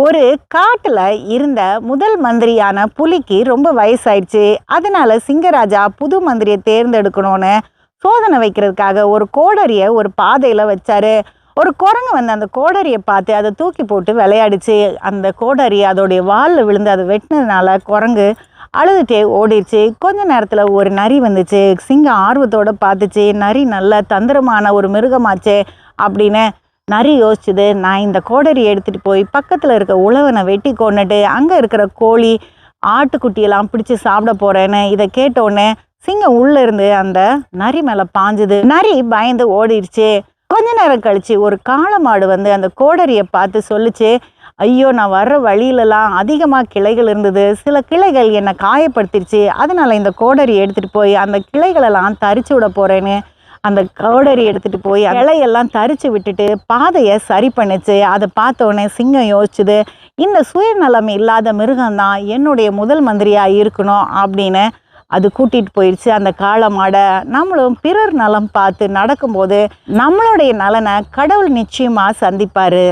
ஒரு காட்டுல இருந்த முதல் மந்திரியான புலிக்கு ரொம்ப வயசாயிடுச்சு. அதனால சிங்கராஜா புது மந்திரியை தேர்ந்தெடுக்கணும்னு சோதனை வைக்கிறதுக்காக ஒரு கோடரிய ஒரு பாதையில வச்சாரு. ஒரு குரங்கு வந்து அந்த கோடரியை பார்த்து அதை தூக்கி போட்டு விளையாடிச்சு. அந்த கோடரி அதோடைய வால்ல விழுந்து அதை வெட்டினதுனால குரங்கு அழுதுட்டே ஓடிடுச்சு. கொஞ்ச நேரத்துல ஒரு நரி வந்துச்சு. சிங்கம் ஆர்வத்தோட பார்த்துச்சு. நரி நல்ல தந்திரமான ஒரு மிருகமாச்சே அப்படின்னு நரி யோசிச்சுது. நான் இந்த கோடரி எடுத்துட்டு போய் பக்கத்துல இருக்க உழவனை வெட்டி கொண்டுட்டு அங்க இருக்கிற கோழி ஆட்டுக்குட்டியெல்லாம் பிடிச்சு சாப்பிட போறேன்னு. இதை கேட்டோடனே சிங்கம் உள்ள இருந்து அந்த நரி மேல பாஞ்சுது. நரி பயந்து ஓடிடுச்சு. கொஞ்ச நேரம் கழிச்சு ஒரு காளமாடு வந்து அந்த கோடரியை பார்த்து சொல்லுச்சு, ஐயோ, நான் வர்ற வழியிலலாம் அதிகமாக கிளைகள் இருந்தது. சில கிளைகள் என்னை காயப்படுத்திடுச்சு. அதனால இந்த கோடரி எடுத்துட்டு போய் அந்த கிளைகளெல்லாம் தரிச்சு விட போறேன்னு அந்த கோடரி எடுத்துட்டு போய் இலையெல்லாம் தரிச்சு விட்டுட்டு பாதையை சரி பண்ணுச்சு. அதை பார்த்தோன்னே சிங்கம் யோசிச்சுது, இந்த சுயநலம் இல்லாத மிருகம்தான் என்னுடைய முதல் மந்திரியா இருக்கணும் அப்படின்னு அது கூட்டிட்டு போயிடுச்சு அந்த காளமாடை. நம்மளும் பிறர் நலம் பார்த்து நடக்கும்போது நம்மளுடைய நலனை கடவுள் நிச்சயமா சந்திப்பாரு.